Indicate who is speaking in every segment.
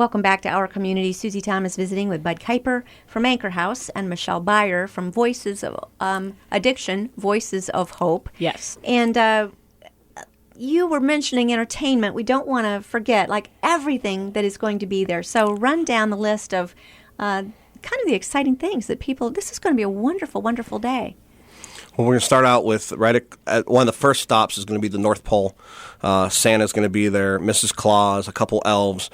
Speaker 1: Welcome back to Our Community. Susie Thomas visiting with Bud Kuiper from Anchor House and Michelle Beyer from Voices of Addiction, Voices of Hope.
Speaker 2: Yes.
Speaker 1: And you were mentioning entertainment. We don't want to forget, like, everything that is going to be there. So run down the list of kind of the exciting things that this is going to be a wonderful, wonderful day.
Speaker 3: Well, we're going to start out with at one of the first stops is going to be the North Pole. Santa's going to be there, Mrs. Claus, a couple elves.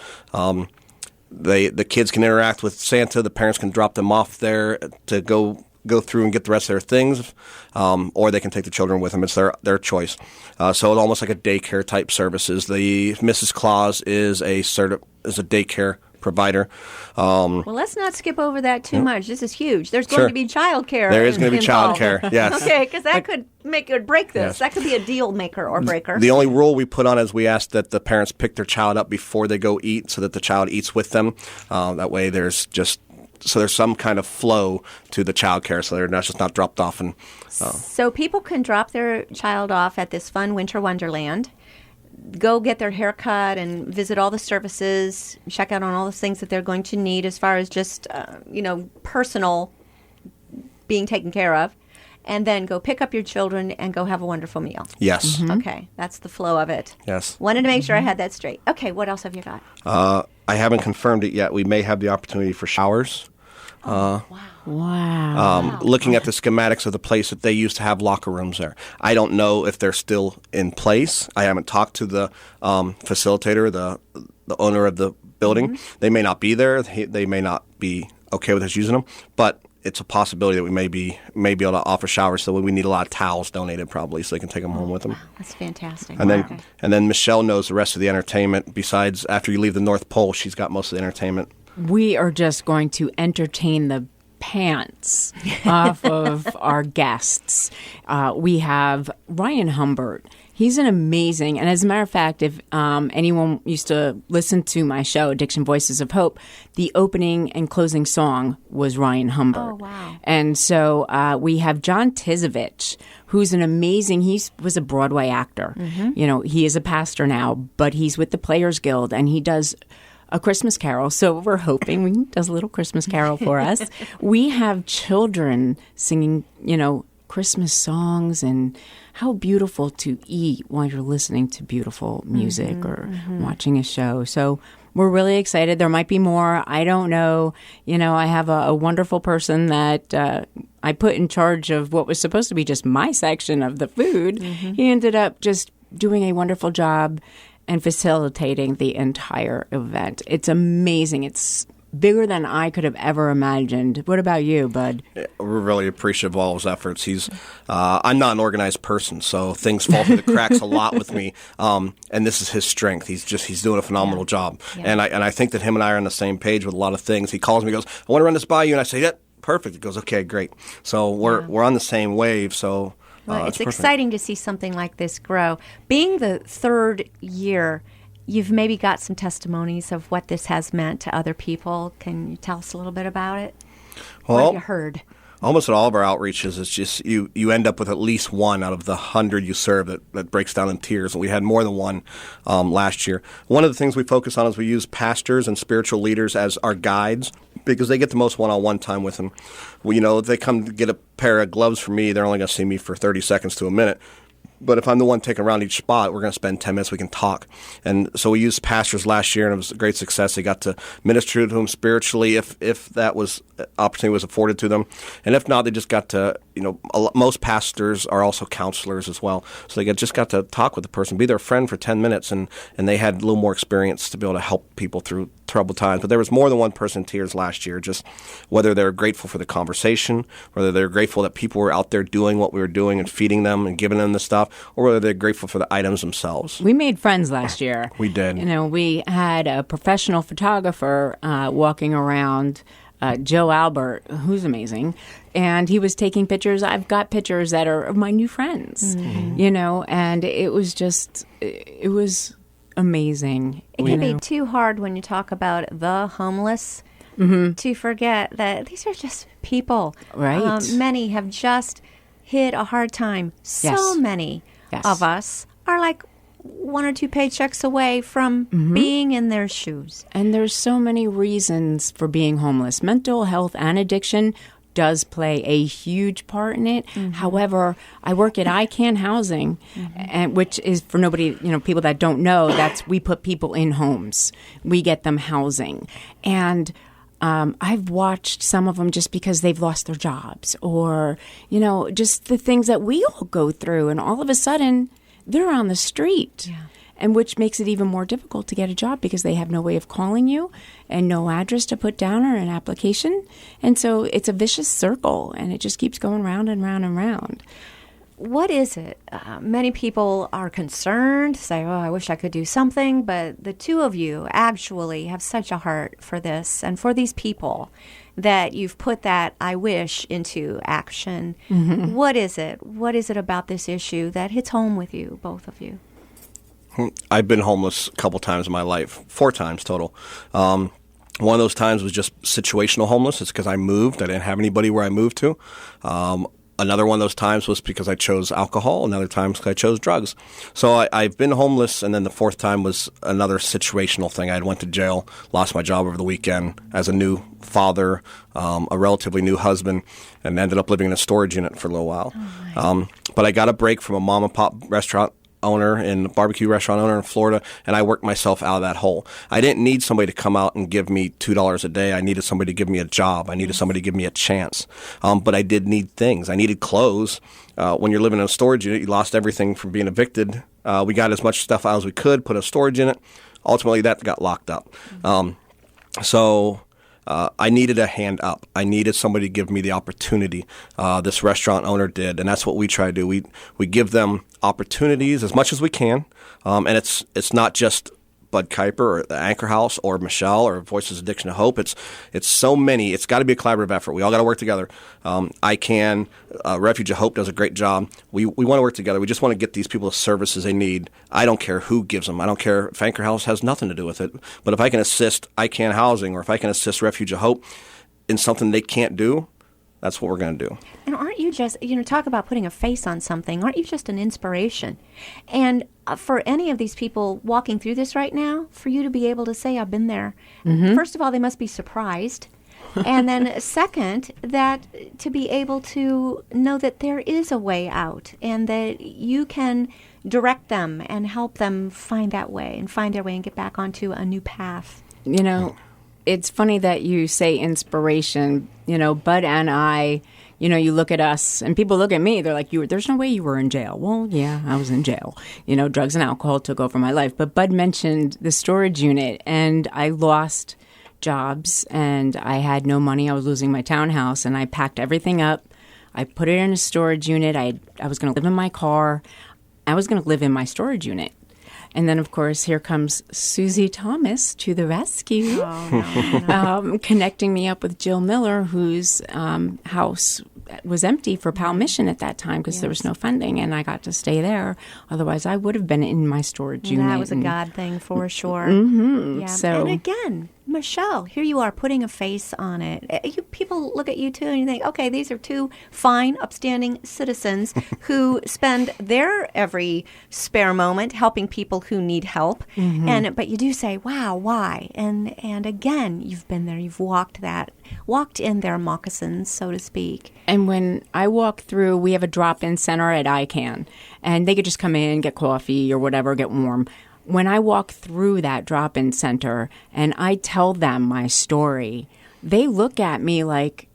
Speaker 3: The kids can interact with Santa. The parents can drop them off there to go through and get the rest of their things, or they can take the children with them. It's their choice. So it's almost like a daycare type services. The Mrs. Claus is a daycare provider.
Speaker 1: Well, let's not skip over that too much. This is huge. There's going to be childcare.
Speaker 3: There is going to be childcare, yes.
Speaker 1: Okay, because that could make or break this.
Speaker 3: Yes.
Speaker 1: That could be a deal maker or breaker.
Speaker 3: The only rule we put on is we ask that the parents pick their child up before they go eat so that the child eats with them. That way there's some kind of flow to the childcare so they're just not dropped off.
Speaker 1: So people can drop their child off at this fun winter wonderland, go get their hair cut and visit all the services, check out on all the things that they're going to need as far as just, personal being taken care of, and then go pick up your children and go have a wonderful meal.
Speaker 3: Yes.
Speaker 1: Mm-hmm. Okay, that's the flow of it.
Speaker 3: Yes.
Speaker 1: Wanted to make sure I had that straight. Okay, what else have you got?
Speaker 3: I haven't confirmed it yet. We may have the opportunity for showers.
Speaker 2: Wow.
Speaker 3: Looking at the schematics of the place that they used to have locker rooms there. I don't know if they're still in place. I haven't talked to the facilitator, the owner of the building. Mm-hmm. They may not be there. They may not be okay with us using them. But it's a possibility that we may be able to offer showers. So we need a lot of towels donated probably so they can take them home with them.
Speaker 1: Wow, that's fantastic.
Speaker 3: And then Michelle knows the rest of the entertainment. Besides, after you leave the North Pole, she's got most of the entertainment.
Speaker 2: We are just going to entertain the pants off of our guests. We have Ryan Humbert. He's an amazing, and as a matter of fact, if anyone used to listen to my show, Addiction Voices of Hope, the opening and closing song was Ryan Humbert.
Speaker 1: Oh, wow.
Speaker 2: And so we have John Tizovich, who's an amazing, he was a Broadway actor. Mm-hmm. He is a pastor now, but he's with the Players Guild, and he does A Christmas Carol. So we're hoping he does a little Christmas Carol for us. We have children singing, Christmas songs, and how beautiful to eat while you're listening to beautiful music or watching a show. So we're really excited. There might be more. I don't know. I have a wonderful person that I put in charge of what was supposed to be just my section of the food. Mm-hmm. He ended up just doing a wonderful job and facilitating the entire event. It's amazing. It's bigger than I could have ever imagined. What about you, Bud?
Speaker 3: We're really appreciative of all his efforts. I'm not an organized person, so things fall through the cracks a lot with me. And this is his strength. He's doing a phenomenal job. Yeah. And I think that him and I are on the same page with a lot of things. He calls me, goes, "I want to run this by you," and I say, "Yeah, perfect." He goes, "Okay, great." So we're on the same wave. So
Speaker 1: it's exciting to see something like this grow. Being the third year, you've maybe got some testimonies of what this has meant to other people. Can you tell us a little bit about it?
Speaker 3: Well,
Speaker 1: what have you heard?
Speaker 3: Almost at all of our outreaches, it's just you end up with at least one out of the 100 you serve that breaks down in tears. And we had more than one last year. One of the things we focus on is we use pastors and spiritual leaders as our guides because they get the most one-on-one time with them. Well, if they come to get a pair of gloves from me, they're only going to see me for 30 seconds to a minute. But if I'm the one taking around each spot, we're going to spend 10 minutes. We can talk. And so we used pastors last year, and it was a great success. They got to minister to them spiritually if that was opportunity was afforded to them. And if not, they just got to, most pastors are also counselors as well. So they just got to talk with the person, be their friend for 10 minutes, and they had a little more experience to be able to help people through troubled times. But there was more than one person in tears last year, just whether they're grateful for the conversation, whether they're grateful that people were out there doing what we were doing and feeding them and giving them the stuff, or whether they're grateful for the items themselves.
Speaker 2: We made friends last year.
Speaker 3: We did.
Speaker 2: We had a professional photographer walking around, Joe Albert, who's amazing, and he was taking pictures. I've got pictures that are of my new friends, and it was amazing.
Speaker 1: It can be too hard when you talk about the homeless to forget that these are just people.
Speaker 2: Right.
Speaker 1: Many have just hit a hard time. So many of us are like one or two paychecks away from being in their shoes.
Speaker 2: And there's so many reasons for being homeless. Mental health and addiction does play a huge part in it. However, I work at ICANN Housing, and which is, for nobody, people that don't know, we put people in homes. We get them housing. And I've watched some of them just because they've lost their jobs, or, just the things that we all go through. And all of a sudden, they're on the street.
Speaker 1: Yeah.
Speaker 2: And which makes it even more difficult to get a job because they have no way of calling you and no address to put down or an application. And so it's a vicious circle, and it just keeps going round and round and round.
Speaker 1: What is it? Many people are concerned, say, oh, I wish I could do something. But the two of you actually have such a heart for this and for these people that you've put that I wish into action. What is it? What is it about this issue that hits home with you, both of you?
Speaker 3: I've been homeless a couple times in my life, 4 times total. One of those times was just situational homeless. It's because I moved. I didn't have anybody where I moved to. Another one of those times was because I chose alcohol. Another time because I chose drugs. So I've been homeless, and then the 4th time was another situational thing. I went to jail, lost my job over the weekend as a new father, a relatively new husband, and ended up living in a storage unit for a little while. But I got a break from a mom and pop restaurant owner and barbecue restaurant owner in Florida, and I worked myself out of that hole. I didn't need somebody to come out and give me $2 a day. I needed somebody to give me a job. I needed somebody to give me a chance. But I did need things. I needed clothes. When you're living in a storage unit, you lost everything from being evicted. We got as much stuff out as we could, put a storage in it. Ultimately, that got locked up. So I needed a hand up. I needed somebody to give me the opportunity. This restaurant owner did, and that's what we try to do. We give them opportunities as much as we can, and it's not just Bud Kuiper or the Anchor House or Michelle or Voices of Addiction and Hope. It's so many. It's got to be a collaborative effort. We all got to work together. ICANN, Refuge of Hope does a great job. We want to work together. We just want to get these people the services they need. I don't care who gives them. I don't care if Anchor House has nothing to do with it. But if I can assist ICANN Housing, or if I can assist Refuge of Hope in something they can't do, that's what we're going to do.
Speaker 1: And aren't you just, talk about putting a face on something, aren't you just an inspiration? And for any of these people walking through this right now, for you to be able to say, I've been there, first of all, they must be surprised. And then second, that to be able to know that there is a way out and that you can direct them and help them find that way and find their way and get back onto a new path.
Speaker 2: It's funny that you say inspiration. Bud and I, you look at us and people look at me. They're like, there's no way you were in jail. Well, yeah, I was in jail. Drugs and alcohol took over my life. But Bud mentioned the storage unit, and I lost jobs and I had no money. I was losing my townhouse, and I packed everything up. I put it in a storage unit. I was going to live in my car. I was going to live in my storage unit. And then, of course, here comes Susie Thomas to the rescue, connecting me up with Jill Miller, whose house was empty for Pal Mission at that time because there was no funding, and I got to stay there. Otherwise, I would have been in my storage unit.
Speaker 1: That was a God thing for sure. Yeah.
Speaker 2: So,
Speaker 1: and again, Michelle, here you are putting a face on it. People look at you too and you think, okay, these are two fine, upstanding citizens who spend their every spare moment helping people who need help. But you do say, wow, why? And again, you've been there, you've walked in their moccasins, so to speak.
Speaker 2: And when I walk through, we have a drop-in center at ICANN, and they could just come in, get coffee or whatever, get warm. When I walk through that drop-in center and I tell them my story, they look at me like,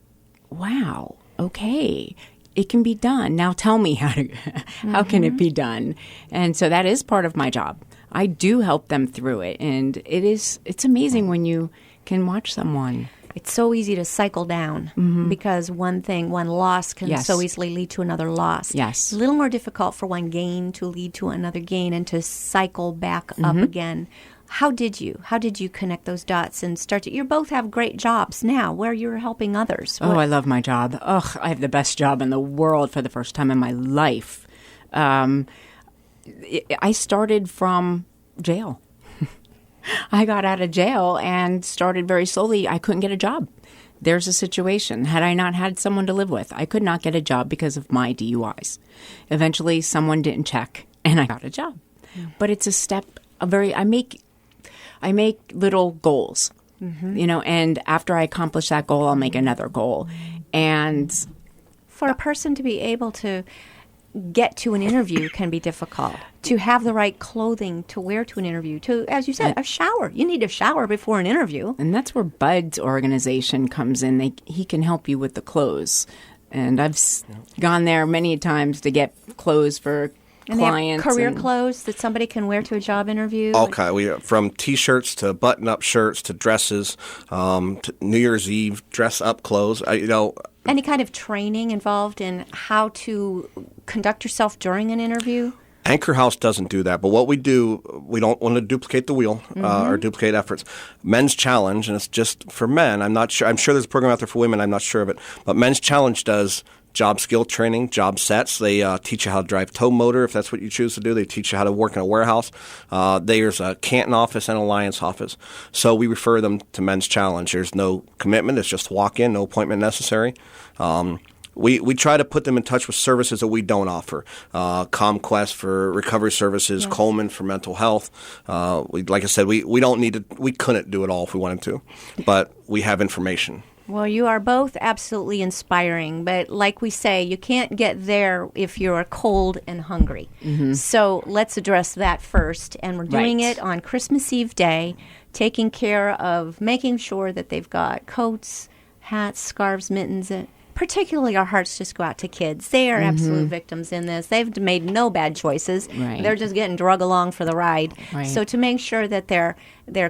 Speaker 2: wow, okay, it can be done. Now tell me how can it be done? And so that is part of my job. I do help them through it. And it's amazing when you can watch someone.
Speaker 1: It's so easy to cycle down because one loss can so easily lead to another loss.
Speaker 2: Yes.
Speaker 1: It's a little more difficult for one gain to lead to another gain and to cycle back up again. How did you connect those dots and start to, you both have great jobs now where you're helping others.
Speaker 2: Oh, I love my job. I have the best job in the world for the first time in my life. I started from jail. I got out of jail and started very slowly. I couldn't get a job. There's a situation. Had I not had someone to live with, I could not get a job because of my DUIs. Eventually, someone didn't check, and I got a job. but it's a step. I make little goals, and after I accomplish that goal, I'll make another goal, and
Speaker 1: for a person to be able to get to an interview can be difficult. To have the right clothing to wear to an interview, to, as you said, a shower. You need a shower before an interview.
Speaker 2: And that's where Bud's organization comes in. He can help you with the clothes. And I've gone there many times to get clothes for
Speaker 1: and
Speaker 2: clients.
Speaker 1: They have career clothes that somebody can wear to a job interview.
Speaker 3: Okay, from T-shirts to button-up shirts to dresses, to New Year's Eve dress-up clothes.
Speaker 1: Any kind of training involved in how to conduct yourself during an interview?
Speaker 3: Anchor House doesn't do that, but what we do, we don't want to duplicate the wheel or duplicate efforts. Men's Challenge, and it's just for men. I'm not sure. I'm sure there's a program out there for women. I'm not sure of it. But Men's Challenge does job skill training, job sets. They teach you how to drive tow motor if that's what you choose to do. They teach you how to work in a warehouse. There's a Canton office and Alliance office. So we refer them to Men's Challenge. There's no commitment. It's just walk in, no appointment necessary. We try to put them in touch with services that we don't offer. ComQuest for recovery services, yes. Coleman for mental health. Like I said, we don't need to. We couldn't do it all if we wanted to, but we have information.
Speaker 1: Well, you are both absolutely inspiring, but like we say, you can't get there if you're cold and hungry. Mm-hmm. So let's address that first, and we're doing it on Christmas Eve day, taking care of making sure that they've got coats, hats, scarves, mittens, particularly our hearts just go out to kids. They are absolute victims in this. They've made no bad choices.
Speaker 2: Right.
Speaker 1: They're just getting drug along for the ride.
Speaker 2: Right.
Speaker 1: So to make sure that they're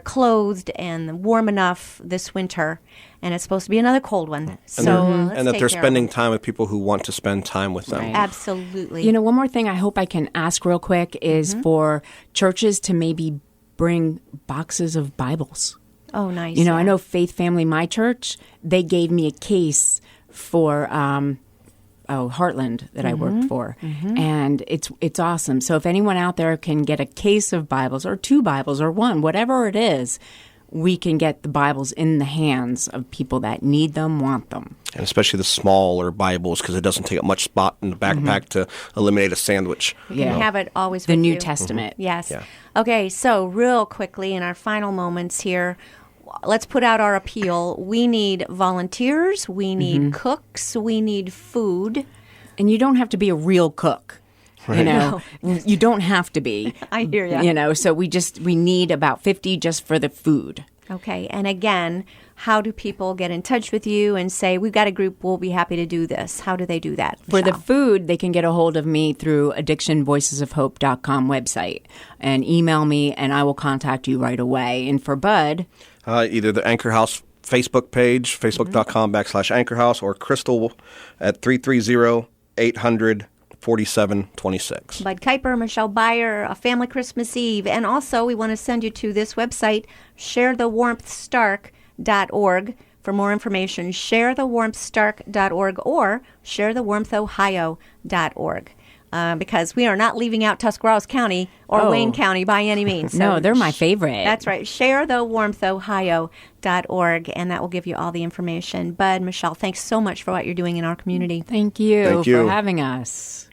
Speaker 1: clothed and warm enough this winter, and it's supposed to be another cold one. So
Speaker 3: and that they're spending time with people who want to spend time with them.
Speaker 2: Right.
Speaker 1: Absolutely.
Speaker 2: You know, one more thing I hope I can ask real quick is for churches to maybe bring boxes of Bibles.
Speaker 1: Oh, nice.
Speaker 2: You know, I know Faith Family, my church, they gave me a case for Heartland that I worked for, and it's awesome. So if anyone out there can get a case of Bibles or 2 Bibles or 1, whatever it is, we can get the Bibles in the hands of people that need them, want them.
Speaker 3: And especially the smaller Bibles, because it doesn't take up much spot in the backpack to eliminate a sandwich.
Speaker 1: Yeah. You have it always
Speaker 2: the
Speaker 1: with
Speaker 2: New
Speaker 1: you.
Speaker 2: Testament.
Speaker 1: Yes.
Speaker 3: Yeah.
Speaker 1: Okay, so real quickly in our final moments here, let's put out our appeal. We need volunteers. We need cooks. We need food.
Speaker 2: And you don't have to be a real cook. Right. You know, you don't have to be.
Speaker 1: I hear you.
Speaker 2: You know, so we need about 50 just for the food.
Speaker 1: Okay. And again, how do people get in touch with you and say, we've got a group, we'll be happy to do this? How do they do that,
Speaker 2: Michelle? For the food, they can get a hold of me through addictionvoicesofhope.com website and email me, and I will contact you right away. And for Bud,
Speaker 3: either the Anchor House Facebook page, facebook.com/Anchor House, or Crystal at 330-800-4726.
Speaker 1: Bud Kuiper, Michelle Beyer, A Family Christmas Eve. And also, we want to send you to this website, sharethewarmthstark.org. For more information, sharethewarmthstark.org or sharethewarmthohio.org. Because we are not leaving out Tuscarawas County or Wayne County by any means. So
Speaker 2: no, they're my favorite.
Speaker 1: That's right. ShareTheWarmthOhio.org, and that will give you all the information. Bud, Michelle, thanks so much for what you're doing in our community.
Speaker 2: Thank you
Speaker 3: for
Speaker 2: having us.